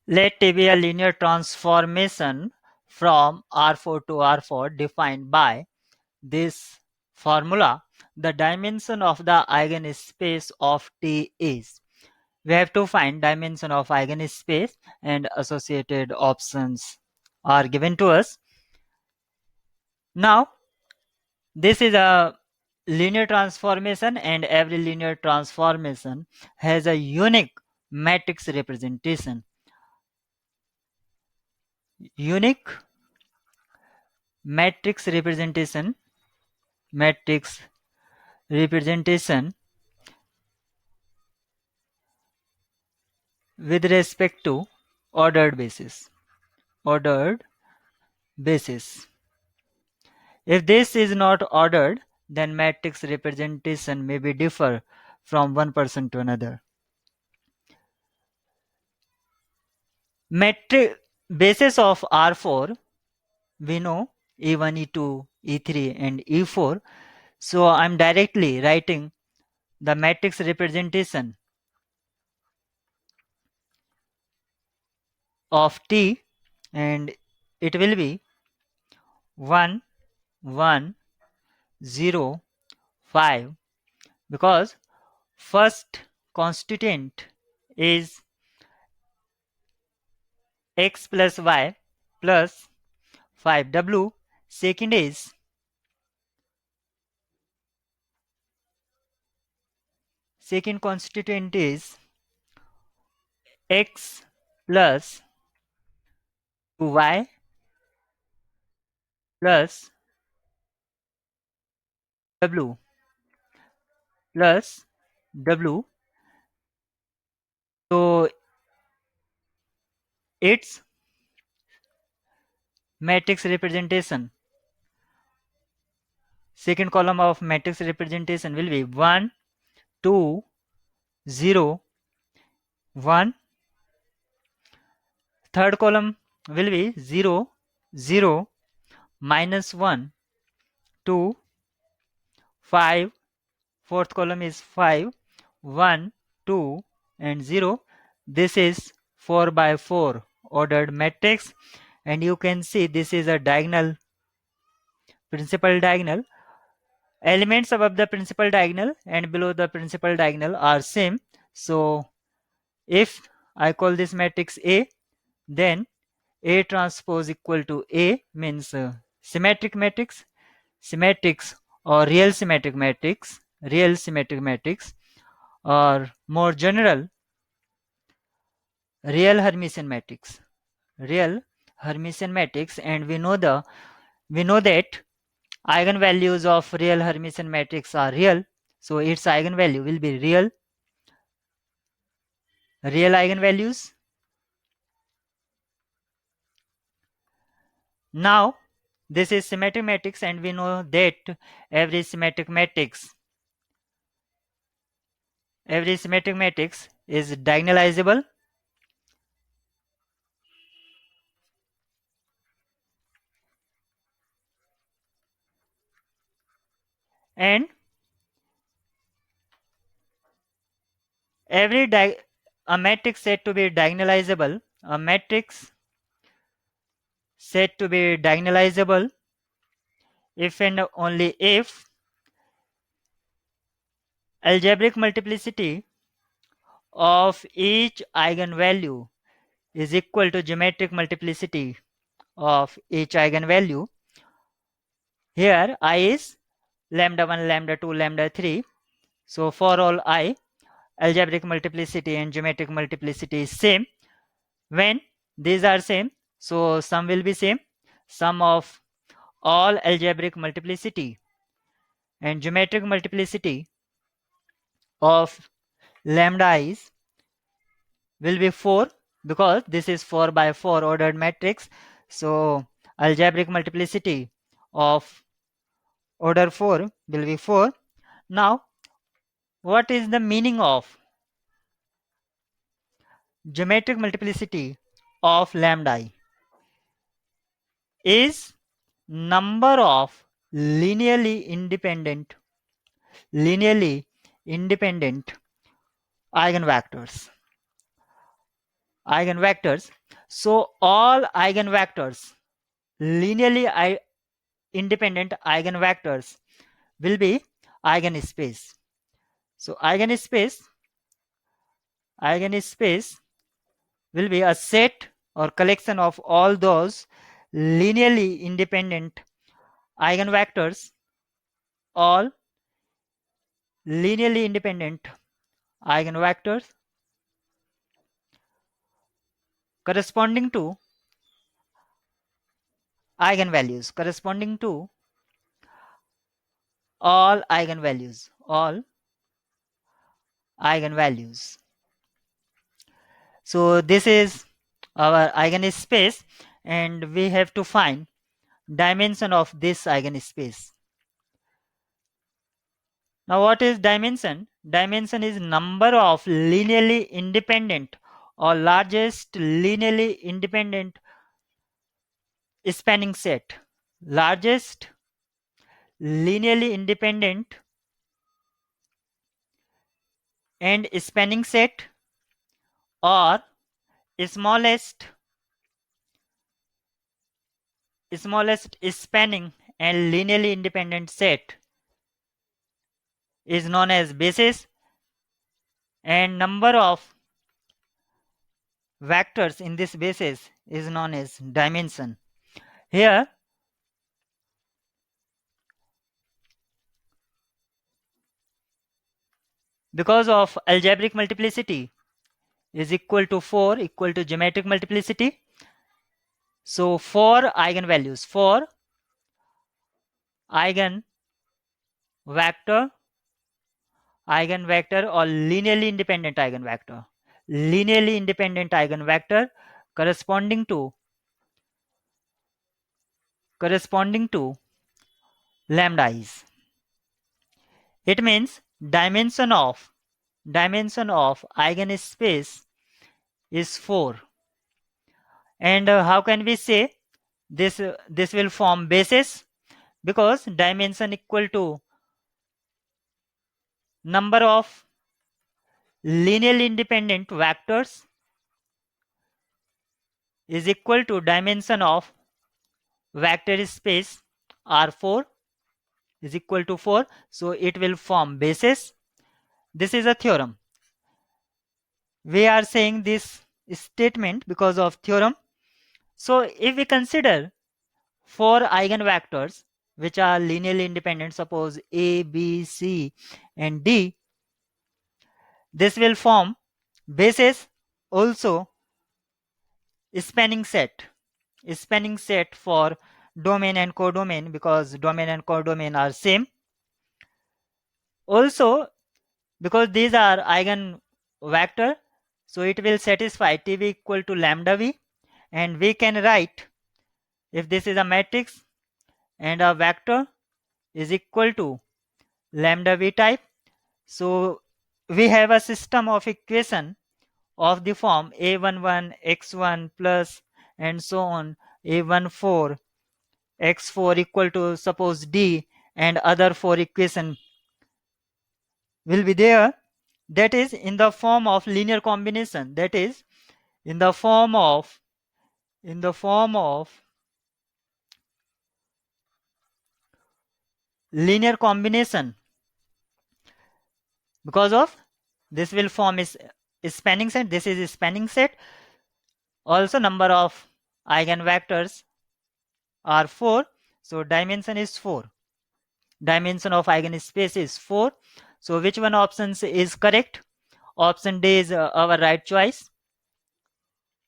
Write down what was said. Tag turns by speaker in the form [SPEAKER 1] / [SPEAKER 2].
[SPEAKER 1] Let T be a linear transformation from R4 to R4 defined by this formula. The dimension of the eigenspace of T is. We have to find dimension of eigenspace and associated options are given to us. Now, this is a linear transformation and every linear transformation has a unique matrix representation. Unique matrix representation matrix representation with respect to ordered basis. Ordered basis. If this is not ordered, then matrix representation may be differ from one person to another. Matrix basis of R4, we know E1, E2, E3 and E4. So I'm directly writing the matrix representation of T, and it will be 1, 1, 0, 5, because first constituent is x plus y plus 5w. Second constituent is x plus 2y plus w plus w. So its matrix representation, second column of matrix representation will be 1, 2, 0, 1. Third column will be 0, 0, minus 1, 2, 5. Fourth column is 5, 1, 2 and 0. This is 4 by 4 ordered matrix, and you can see this is a diagonal, principal diagonal. Elements above the principal diagonal and below the principal diagonal are same. So if I call this matrix A, then A transpose equal to A means symmetric matrix, symmetrics or real symmetric matrix, or more general, real Hermitian matrix, real Hermitian matrix. And we know that eigenvalues of real Hermitian matrix are real, so its eigenvalue will be real eigenvalues. Now this is symmetric matrix, and we know that every symmetric matrix is diagonalizable, and a matrix said to be diagonalizable, if and only if algebraic multiplicity of each eigenvalue is equal to geometric multiplicity of each eigenvalue. Here I is lambda 1, lambda 2, lambda 3. So for all I, algebraic multiplicity and geometric multiplicity is same. When these are same, so sum will be same. Sum of all algebraic multiplicity and geometric multiplicity of lambda i's will be 4, because this is 4 by 4 ordered matrix. So algebraic multiplicity of order 4 will be 4. Now what is the meaning of geometric multiplicity of lambda I? Is number of linearly independent eigenvectors. eigenvectors. So all eigenvectors, linearly independent eigenvectors, will be eigenspace. So eigenspace will be a set or collection of all those linearly independent eigenvectors, all linearly independent eigenvectors corresponding to all eigenvalues. So this is our eigenspace, and we have to find dimension of this eigenspace. Now what is dimension? Dimension is number of linearly independent or largest linearly independent spanning set. Largest linearly independent and spanning set, or smallest spanning and linearly independent set is known as basis, and number of vectors in this basis is known as dimension. Here because of algebraic multiplicity is equal to 4 equal to geometric multiplicity, so for eigenvalues, for eigenvector or linearly independent eigenvector corresponding to lambda is. It means dimension of eigenspace is 4. And how can we say this will form basis? Because dimension equal to number of linearly independent vectors is equal to dimension of vector space R4 is equal to 4. So it will form basis. This is a theorem. We are saying this statement because of theorem. So if we consider 4 eigenvectors which are linearly independent, suppose A, B, C and D, this will form basis. Also spanning set for domain and codomain, because domain and codomain are same. Also because these are eigenvector, so it will satisfy TV equal to lambda V, and we can write, if this is a matrix and a vector is equal to lambda V type, so we have a system of equation of the form a11 x1 plus and so on a14 x4 equal to suppose D, and other 4 equation will be there, that is in the form of linear combination, that is in the form of linear combination, because of this will form is spanning set. This is a spanning set. Also number of eigenvectors are 4, so dimension is 4. Dimension of eigenspace is 4. So which one option is correct? Option D is our right choice.